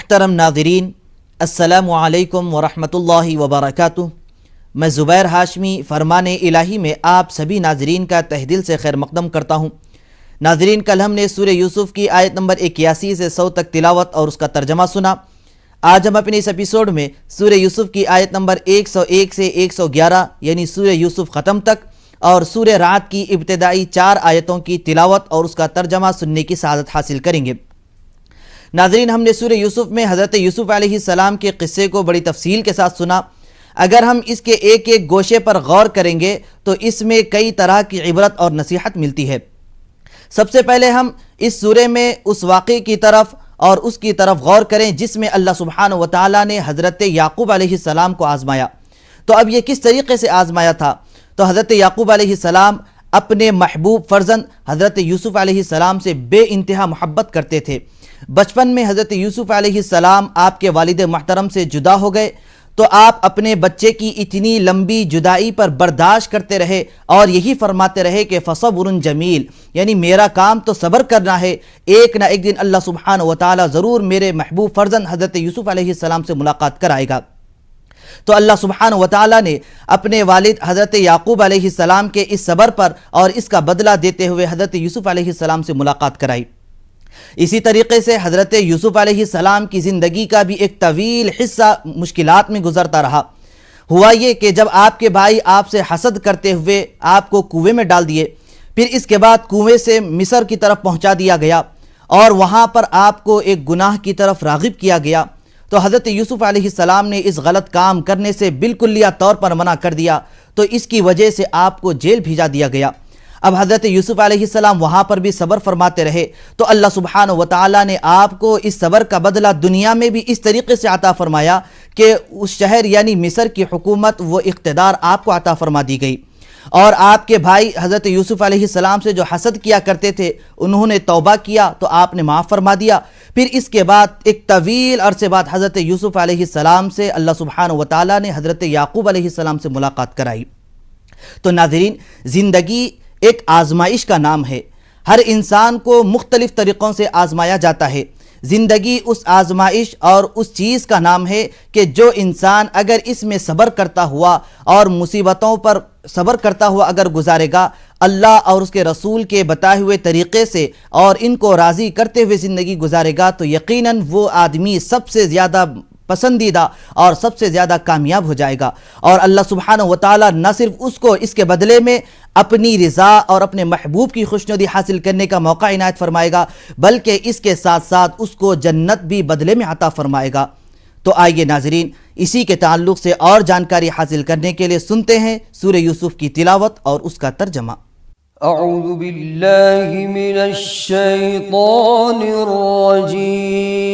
मुहतरम नाज़रीन, अस्सलामु अलैकुम वरहमतुल्लाहि वबरकातुह। मैं ज़ुबैर हाशमी फ़रमान इलाही में आप सभी नाज़रीन का तहदिल से खैर मक़दम करता हूँ। नाज़रीन, कल हमने सूरह यूसुफ़ की आयत नंबर 81 से 100 तक तिलावत और उसका तर्जमा सुना। आज हम अपने इस एपिसोड में सूरह यूसुफ़ की आयत नंबर 101 से 111 यानी सूरह यूसुफ़ ख़त्म तक और सूरह रात की इब्तिदाई 4 आयतों की तिलावत और उसका तर्जमा सुनने की सआदत हासिल करेंगे। नाज़रीन, हमने सूरह यूसुफ़ में हज़रत यूसुफ़ अलैहिस्सलाम के क़िस्से को बड़ी तफसील के साथ सुना। अगर हम इसके एक एक गोशे पर गौर करेंगे तो इसमें कई तरह की इबरत और नसीहत मिलती है। सबसे पहले हम इस सूरे में उस वाक़े की तरफ और उसकी तरफ गौर करें जिसमें अल्लाह सुब्हानहू व तआला ने हज़रत याक़ूब अलैहिस्सलाम को आज़माया। तो अब ये किस तरीक़े से आज़माया था? तो हज़रत याक़ूब अलैहिस्सलाम अपने महबूब फ़र्जंद हज़रत यूसुफ़ अलैहिस्सलाम से बेइंतहा मोहब्बत करते थे। बचपन में हज़रत यूसुफ़ अलैहिस्सलाम आपके वालिद महतरम से जुदा हो गए तो आप अपने बच्चे की इतनी लंबी जुदाई पर बर्दाश्त करते रहे और यही फरमाते रहे कि फ़सब्रुन जमील, यानी मेरा काम तो सब्र करना है, एक ना एक दिन अल्लाह सुब्हानहू व तआला ज़रूर मेरे महबूब फ़र्जंद हज़रत यूसुफ़ अलैहिस्सलाम से मुलाकात कराएगा। तो अल्लाह सुब्हानहू व तआला ने अपने वालिद हज़रत याक़ूब अलैहिस्सलाम के इस सब्र पर और इसका बदला देते हुए हज़रत यूसुफ़ अलैहिस्सलाम से मुलाकात कराई। इसी तरीके से हज़रत यूसुफ़ अलैहिस्सलाम की ज़िंदगी का भी एक तवील हिस्सा मुश्किलात में गुजरता रहा। हुआ ये कि जब आपके भाई आपसे हसद करते हुए आपको कुएं में डाल दिए, फिर इसके बाद कुएं से मिस्र की तरफ पहुंचा दिया गया और वहां पर आपको एक गुनाह की तरफ राग़िब किया गया, तो हज़रत यूसुफ़ अलैहिस्सलाम ने इस गलत काम करने से बिल्कुलिया तौर पर मना कर दिया, तो इसकी वजह से आपको जेल भेजा दिया गया। अब हज़रत यूसुफ़ अलैहिस्सलाम वहाँ पर भी सब्र फरमाते रहे, तो अल्लाह सुब्हानहू व तआला ने आपको इस सब्र का बदला दुनिया में भी इस तरीके से अता फरमाया कि उस शहर यानी मिस्र की हुकूमत व इक़्तिदार आपको अता फरमा दी गई। और आपके भाई हज़रत यूसुफ़ अलैहिस्सलाम से जो हसद किया करते थे उन्होंने तौबा किया तो आपने माफ़ फरमा दिया। फिर इसके बाद एक तवील अरसे बाद हज़रत यूसुफ़ अलैहिस्सलाम से अल्लाह सुब्हानहू व तआला ने हज़रत याक़ूब अलैहिस्सलाम से मुलाकात कराई। तो नाज़रीन, ज़िंदगी एक आजमाइश का नाम है। हर इंसान को मुख्तलिफ तरीक़ों से आजमाया जाता है। ज़िंदगी उस आजमाइश और उस चीज़ का नाम है कि जो इंसान अगर इसमें सब्र करता हुआ और मुसीबतों पर सब्र करता हुआ अगर गुजारेगा, अल्लाह और उसके रसूल के बताए हुए तरीक़े से और इनको राज़ी करते हुए ज़िंदगी गुजारेगा, तो यकीनन वो आदमी सबसे ज़्यादा पसंदीदा और सबसे ज़्यादा कामयाब हो जाएगा। और अल्लाह सुब्हानहू व तआला न सिर्फ उसको इसके बदले में अपनी रज़ा और अपने महबूब की खुशनुदी हासिल करने का मौका इनायत फरमाएगा, बल्कि इसके साथ साथ उसको जन्नत भी बदले में अता फरमाएगा। तो आइए नाज़रीन, इसी के ताल्लुक़ से और जानकारी हासिल करने के लिए सुनते हैं सूरह यूसुफ़ की तिलावत और उसका तर्जमा। अऊज़ु बिल्लाहि मिनश शैतानिर रजीम।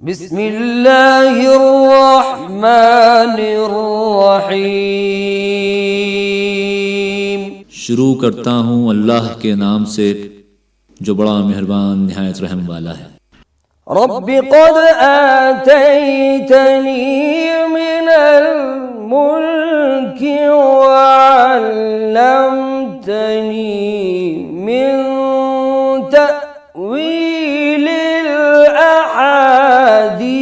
बिस्मिल्लाहिर रहमानिर रहीम। शुरू करता हूँ अल्लाह के नाम से जो बड़ा मेहरबान निहायत रहम वाला है। रब्बि क़द आतैतनी मिनल मुल्कि व अल्लमतनी मिन तअवीलिल अहादीस।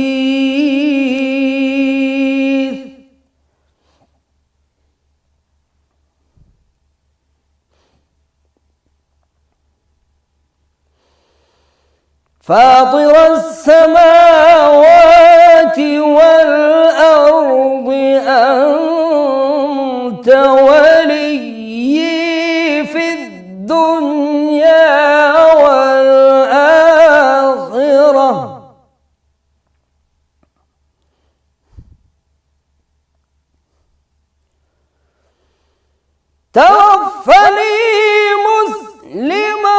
फातिर अस्समावाति वल अर्दि अंत वलिय्यी फिद्दुन्या वल आखिरह। तवफ़्फ़नी मुस्लिमन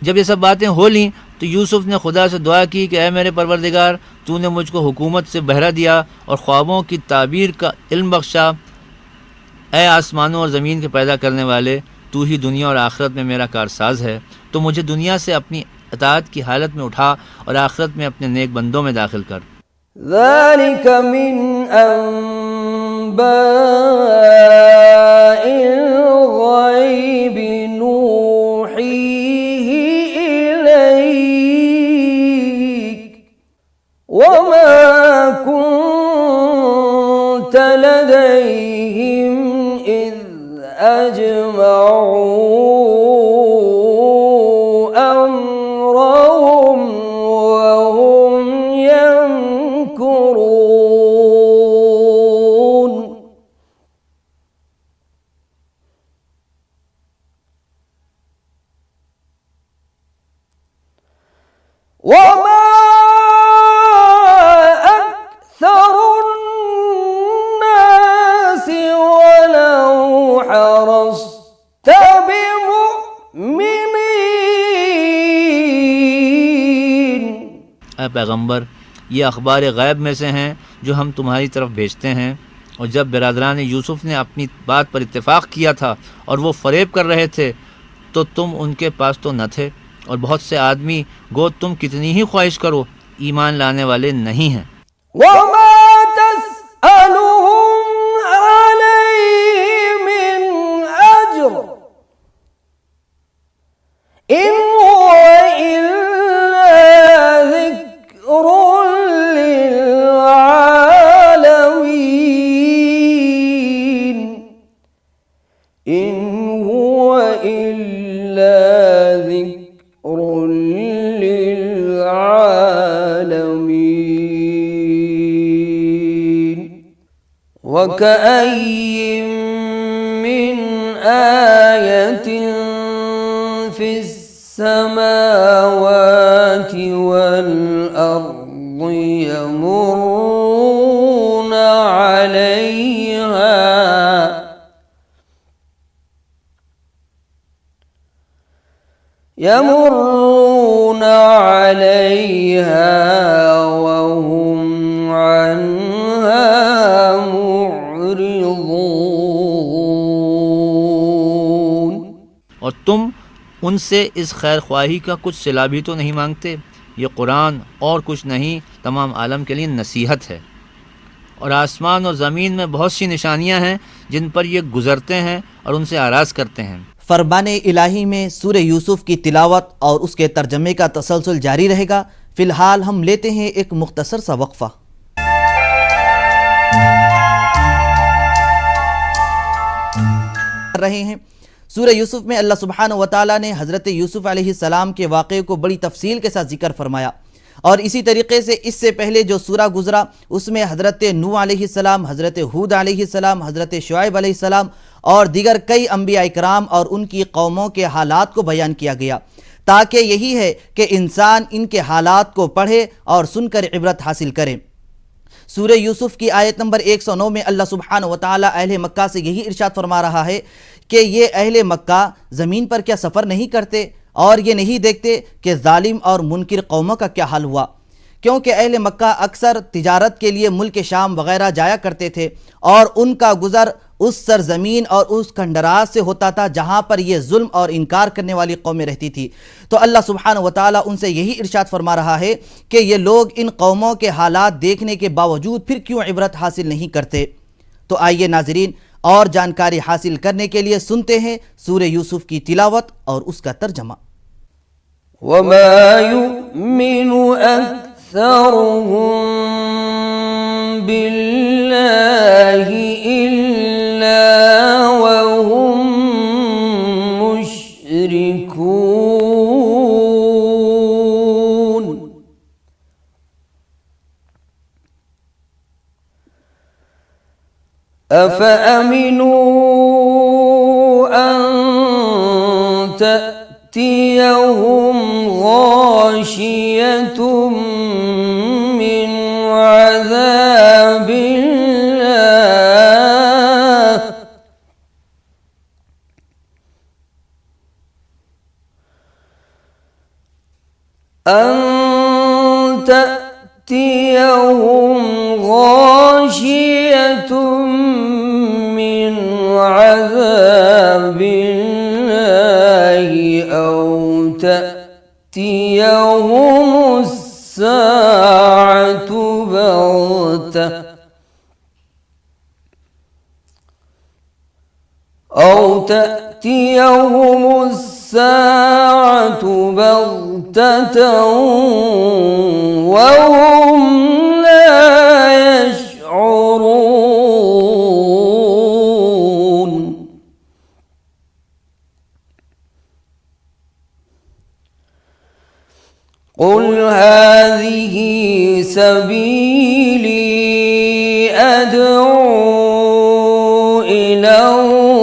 जब ये सब बातें हो लीं तो यूसुफ ने खुदा से दुआ की कि ऐ मेरे परवरदिगार, तूने मुझको हुकूमत से बहरा दिया और ख्वाबों की ताबीर का इल्म बख्शा। ऐ आसमानों और ज़मीन के पैदा करने वाले, तू ही दुनिया और आखिरत में मेरा कारसाज है, तो मुझे दुनिया से अपनी अताअत की हालत में उठा और आखिरत में अपने नेक बंदों में दाखिल कर। ذلك من أنباء الغيب نوحيه إليك وما كنت لديهم إذ أجمعوا أمرهم وهم يمكرون وما أكثر الناس ولو حرصت بمؤمنين। ऐ पैगंबर, ये अखबार गैब में से हैं जो हम तुम्हारी तरफ भेजते हैं। और जब बिरादरान यूसुफ ने अपनी बात पर इत्तेफाक किया था और वो फरेब कर रहे थे तो तुम उनके पास तो न थे, और बहुत से आदमी गो तुम कितनी ही ख्वाहिश करो ईमान लाने वाले नहीं हैं। وما تسألهم عليه من أجر إن هو إلا ذكر للعالمين إن هو إلا ذكر للعالمين وكأي من آية في السماوات والأرض يمرون عليها وهم عنها معرضون। और तुम उनसे इस खैर ख्वाही का कुछ सिला भी तो नहीं मांगते। ये कुरान और कुछ नहीं, तमाम आलम के लिए नसीहत है। और आसमान और ज़मीन में बहुत सी निशानियां हैं जिन पर ये गुज़रते हैं और उनसे आराज़ करते हैं। फरमाने इलाही में सूरह यूसुफ की तिलावत और उसके तर्जमे का तसलसल जारी रहेगा। फ़िलहाल हम लेते हैं एक मुख्तसर सा वक्फ़ा। रहे हैं सूरह यूसुफ में अल्लाह सुब्हानहू व तआला ने हज़रत यूसुफ अलैहिस्सलाम के वाक़े को बड़ी तफसील के साथ जिक्र फरमाया। और इसी तरीके से इससे पहले जो सूरा गुज़रा उसमें हज़रत नूह अलैहिस्सलाम, हज़रत हूद अलैहिस्सलाम, हज़रत शुआइब अलैहिस्सलाम और दीगर कई अंबिया इकराम और उनकी कौमों के हालात को बयान किया गया, ताकि यही है कि इंसान इनके हालात को पढ़े और सुनकर इबरत हासिल करे। सूरह यूसुफ की आयत नंबर 109 में अल्लाह सुब्हानहू व तआला अहले मक्का से यही इरशाद फरमा रहा है कि ये अहले मक्का ज़मीन पर क्या सफ़र नहीं करते और ये नहीं देखते कि जालिम और मुनकिर कौमों का क्या हाल हुआ, क्योंकि अहले मक्का अक्सर तिजारत के लिए मुल्क शाम वग़ैरह जाया करते थे और उनका गुज़र उस सरज़मीन और उस खंडराज से होता था जहाँ पर ये जुल्म और इनकार करने वाली कौमें रहती थी। तो अल्लाह सुब्हानहू व तआला उनसे यही इरशाद फरमा रहा है कि ये लोग इन कौमों के हालात देखने के बावजूद फिर क्यों इबरत हासिल नहीं करते। तो आइए नाज़रीन, और जानकारी हासिल करने के लिए सुनते हैं सूरह यूसुफ की तिलावत और उसका तर्जमा। वमा युमिनु अक्सरुहुम बिल्लाहि इल्ला वहुम मुश्रिकून। अफ़अमिनू अन तअतियहुम गाशियतुम मिन अज़ाबिल्लाह अन तअतियहुम गाशियतुम मिन अज़ाबिल्लाहि औ तअतियहुम تأتيهم الساعة بغتة وهم لا يشعرون. قل هذه سبيلي أدعو إلى الله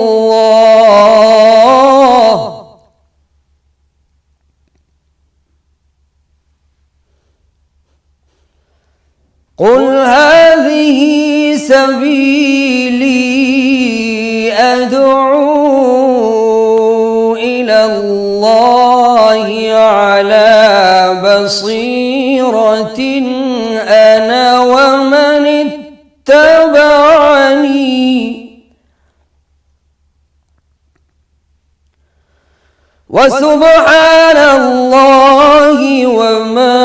قل هذه سبيلي أدعو إلى الله على بصيرة أنا ومن اتبعني وسبحان الله وما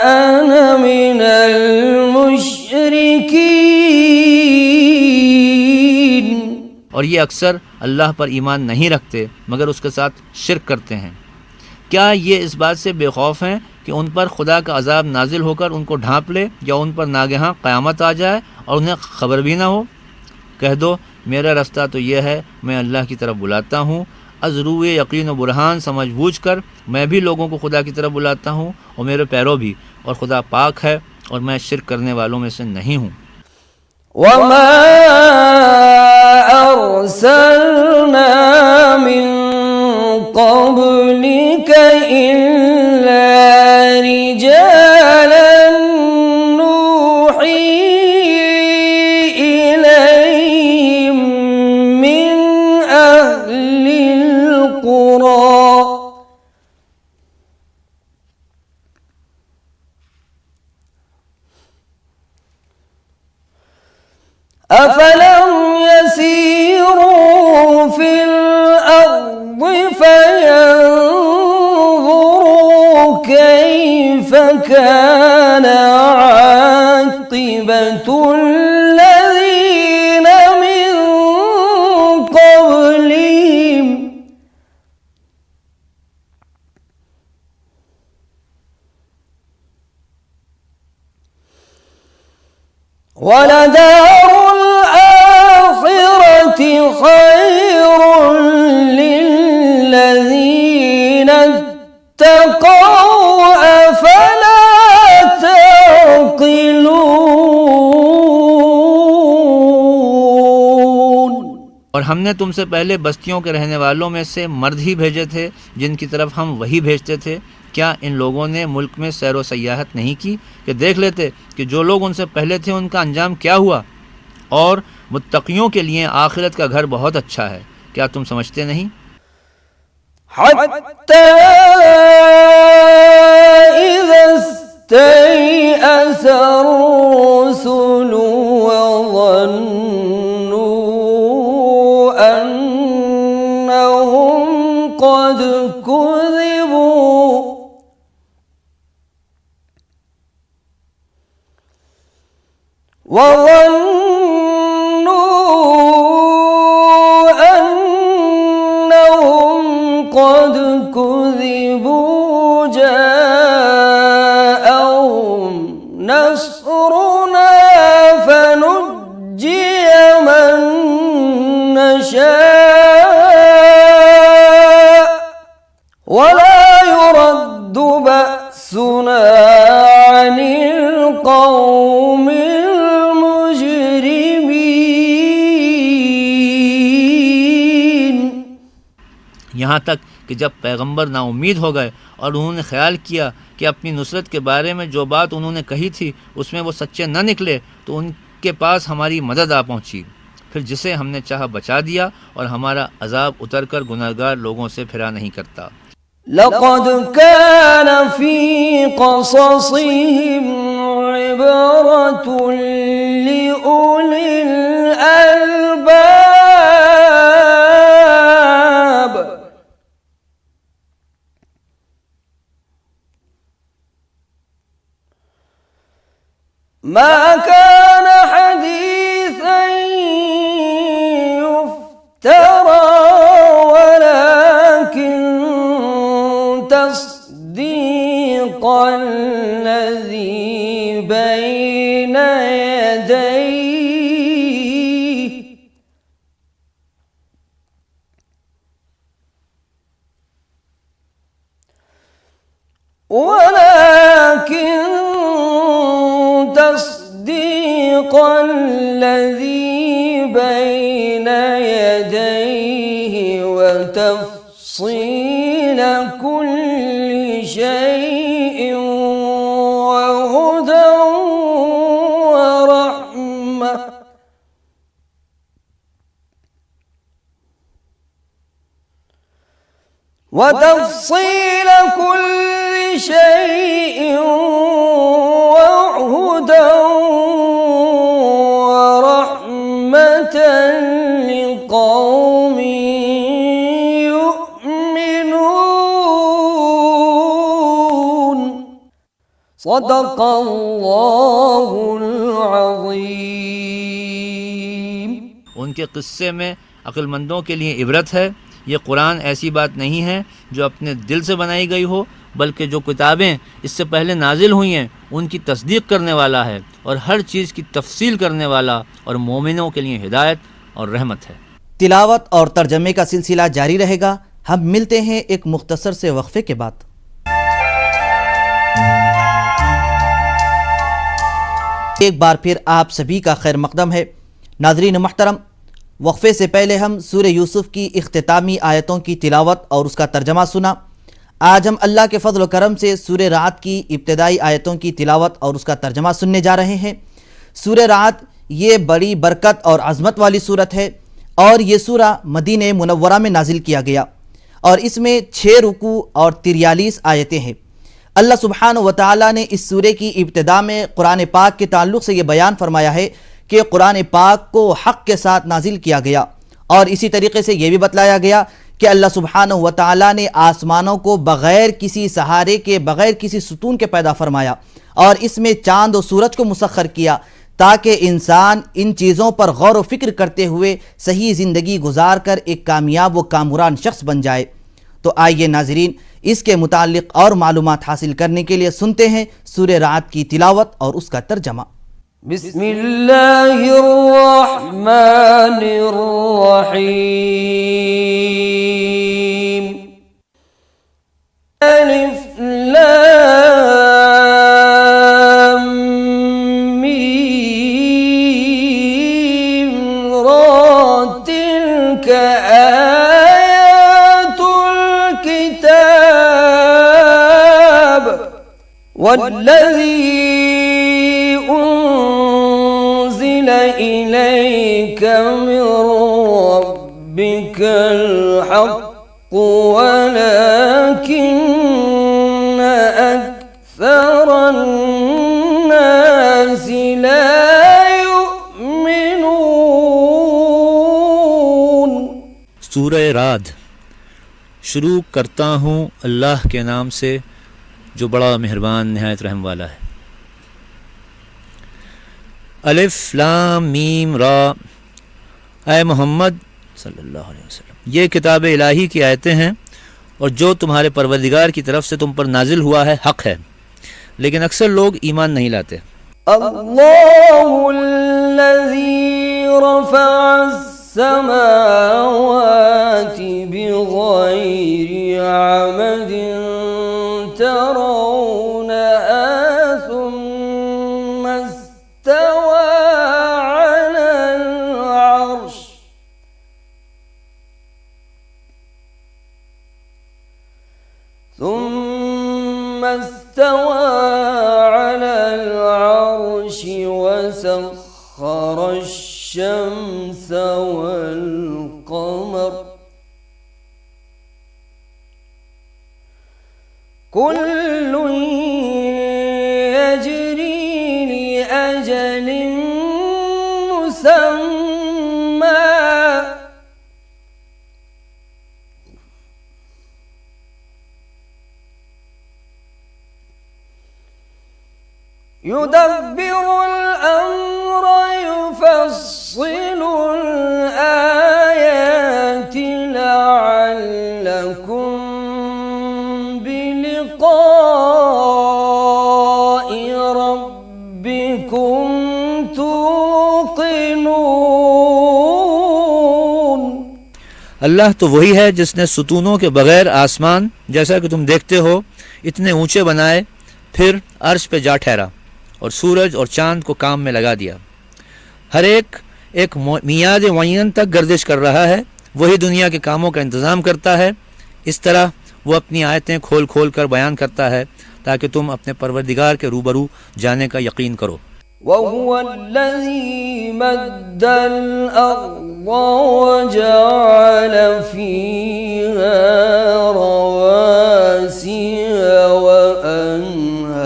أنا من المشركين. और ये अक्सर अल्लाह पर ईमान नहीं रखते मगर उसके साथ शिर्क करते हैं। क्या ये इस बात से बेखौफ हैं कि उन पर खुदा का अजाब नाजिल होकर उनको ढांप ले या उन पर नागहां क़यामत आ जाए और उन्हें खबर भी ना हो? कह दो मेरा रास्ता तो यह है, मैं अल्लाह की तरफ बुलाता हूँ अज़रूए यकीन व बुरहान समझ बूझ कर। मैं भी लोगों को खुदा की तरफ बुलाता हूँ और मेरे पैरों भी, और खुदा पाक है और मैं शिर्क करने वालों में से नहीं हूँ। वमा अरसलना मिन क़ब्लिक इल्ला रिजालन नूही इलैहिम मिन अहलिल क़ुरा أفلم يسيروا في الأرض فينظروا كيف كان عاقبة الذين من قبلهم ولدار الآخرة خير للذين اتقوا أفلا تعقلون. और हमने तुमसे पहले बस्तियों के रहने वालों में से मर्द ही भेजे थे जिनकी तरफ हम वही भेजते थे। क्या इन लोगों ने मुल्क में सैर व सयाहत नहीं की कि देख लेते कि जो लोग उनसे पहले थे उनका अंजाम क्या हुआ? और मुत्तकियों के लिए आखिरत का घर बहुत अच्छा है। क्या तुम समझते नहीं? हत्ता इज़ा इस्तयअस रुसुलु वज़न्नु अन्नहुम क़द कुज़िबू قد كذبوا جاءهم نصرنا فنجي من نشاء ولا يرد بأسنا عن القوم المجرمين. यहाँ तक कि जब पैगंबर नाउम्मीद हो गए और उन्होंने ख्याल किया कि अपनी नुसरत के बारे में जो बात उन्होंने कही थी उसमें वो सच्चे न निकले, तो उनके पास हमारी मदद आ पहुंची। फिर जिसे हमने चाहा बचा दिया और हमारा अजाब उतर कर गुनहगार लोगों से फिरा नहीं करता। लक़द कान फ़ी क़ससिहिम इबरतुन लिउलिल अलबाब ما كان حديثا يفترى ولكن تصديق الذي بين يديه وتفصيل كل شيء وهدى ورحمة وتفصيل كل شيء وهدى ورحمة لقوم يؤمنون صدق الله العظيم। उनके क़िस्से में अक्लमंदों के लिए इबरत है। ये कुरान ऐसी बात नहीं है जो अपने दिल से बनाई गई हो, बल्कि जो किताबें इससे पहले नाजिल हुई हैं उनकी तस्दीक करने वाला है और हर चीज़ की तफसील करने वाला और मोमिनों के लिए हिदायत और रहमत है। तिलावत और तर्जमे का सिलसिला जारी रहेगा। हम मिलते हैं एक मुख्तसर से वक्फे के बाद। एक बार फिर आप सभी का खैर मकदम है। नाज़रीन मोहतरम, वक्फे से पहले हम सूरह यूसुफ की इख्तितामी आयतों की तिलावत और उसका तर्जमा सुना। आज हम अल्लाह के फजल करम से सूरह रात की इब्तदाई आयतों की तिलावत और उसका तर्जमा सुनने जा रहे हैं। सूरह रात ये बड़ी बरकत और अज़मत वाली सूरत है और ये सूरा मदीने मुनव्वरा में नाजिल किया गया और इसमें 6 रुकू और 43 आयतें हैं। अल्लाह सुब्हानहु व तआला ने इस सूरे की इब्तिदा में कुरान पाक के ताल्लुक़ से ये बयान फरमाया है कि कुरान पाक को हक़ के साथ नाजिल किया गया और इसी तरीके से ये भी बतलाया गया कि अल्लाह सुब्हानहु व तआला ने आसमानों को बग़ैर किसी सहारे के, बग़ैर किसी सुतून के पैदा फरमाया और इसमें चाँद और सूरज को मुसख्खर किया ताकि इंसान इन चीज़ों पर गौर व फिक्र करते हुए सही ज़िंदगी गुजार कर एक कामयाब व कामरान शख्स बन जाए। तो आइए नाज़रीन, इसके मुताल्लिक़ और मालूमात हासिल करने के लिए सुनते हैं सूरह रात की तिलावत और उसका तर्जमा। बिस्मिल्लाहिर्रहमानिर्रहीम। अलिफ लाम मीम रा तिल्क आयातुल किताब वल्लज़ी उन्ज़िल इलैक मिन रब्बिकल हक़्क़ु वलाकिन्न अक्सरन नासि ला युमिनून। सूरह रात। शुरू करता हूँ अल्लाह के नाम से जो बड़ा मेहरबान निहायत रहम वाला है। अलिफ लाम मीम रा। ऐ मोहम्मद सल्लल्लाहु अलैहि वसल्लम, ये किताब इलाही की आयतें हैं और जो तुम्हारे परवरदिगार की तरफ से तुम पर नाजिल हुआ है हक़ है, लेकिन अक्सर लोग ईमान नहीं लाते। अल्लाहुल्लज़ी रफ़अस समावाति बिग़ैरि अमदिन तरौनहा सुम्मा इस्तवा अलल अर्श وسخر الشمس والقمر كل يجري لأجل مسمى يدبر الأمر يفصل الآيات لعلكم بلقاء ربكم توقنون। अल्लाह तो वही है जिसने सुतूनों के बगैर आसमान जैसा कि तुम देखते हो इतने ऊंचे बनाए, फिर अर्श पे जा ठहरा और सूरज और चांद को काम में लगा दिया। हर एक मियाद मुअय्यन तक गर्दिश कर रहा है। वही दुनिया के कामों का इंतज़ाम करता है। इस तरह वो अपनी आयतें खोल खोल कर बयान करता है ताकि तुम अपने परवरदिगार के रूबरू जाने का यकीन करो। وهو الذي مد الأرض وجعل فيها رواسي وأنهارا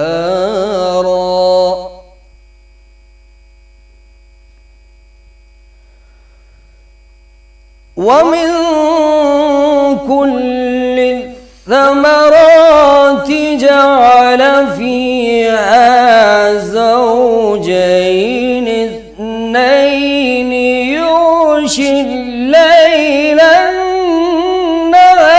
ومن كل الثمرات جعل فيها زوجين اثنين يغشي الليل النهار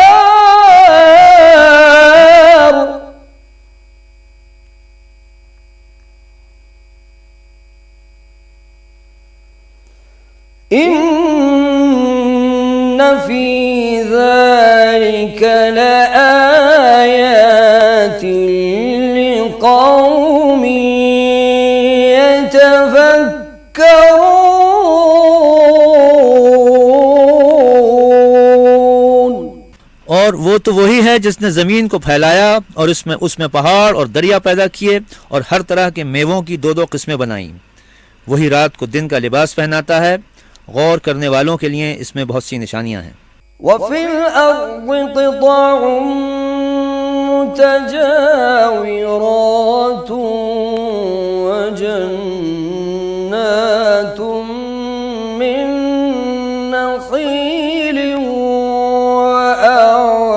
إن في ذلك لآيات لقوم يتفكرون। और वो तो वही है जिसने ज़मीन को फैलाया और उसमें पहाड़ और दरिया पैदा किए और हर तरह के मेवों की दो दो किस्में बनाई। वही रात को दिन का लिबास पहनाता है। गौर करने वालों के लिए इसमें बहुत सी निशानियां हैं। وفي الأرض قطع متجاورات وجنات من نخيل وأعناب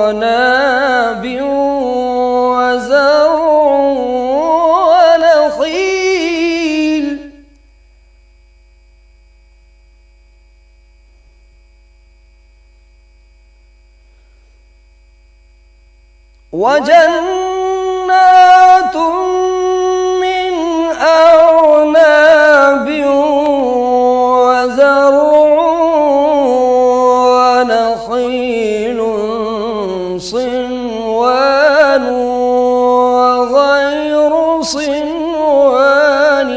وزرع ونخيل وجنات من أعناب وزرع ونخيل صنوان وغير صنوان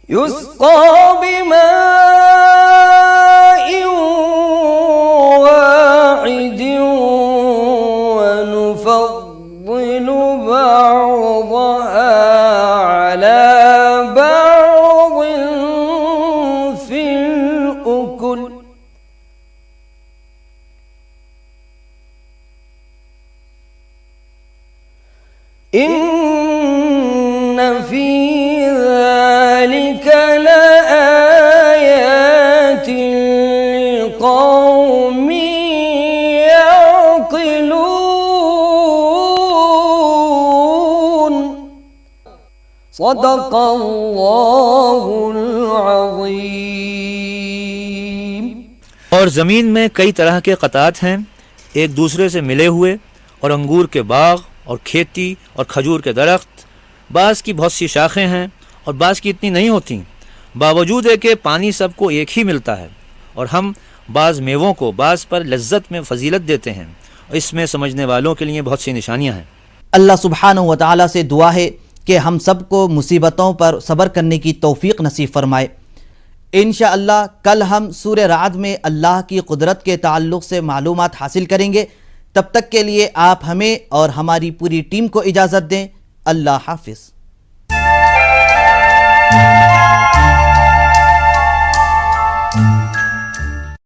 يسقى بماء واحد ونفضل بعضها على بعض في الأكل إن في ذلك لآيات لقوم يعقلون صدق الله العظيم। और ज़मीन में कई तरह के क़तात हैं एक दूसरे से मिले हुए, और अंगूर के बाग और खेती और खजूर के दरख्त। बाज़ की बहुत सी शाखें हैं और बाज़ की इतनी नहीं होती। बावजूद है कि पानी सबको एक ही मिलता है, और हम बाज़ मेवों को बाज़ पर लज्जत में फ़जीलत देते हैं। इसमें समझने वालों के लिए बहुत सी निशानियाँ हैं। अल्लाह सुब्हानहू व तआला से दुआ है कि हम सबको मुसीबतों पर सब्र करने की तौफ़ीक़ नसीब फ़रमाए। इंशाअल्लाह कल हम सूरह राद में अल्लाह की कुदरत के ताल्लुक़ से मालूमात हासिल करेंगे। तब तक के लिए आप हमें और हमारी पूरी टीम को इजाज़त दें। अल्लाह हाफ़िज़।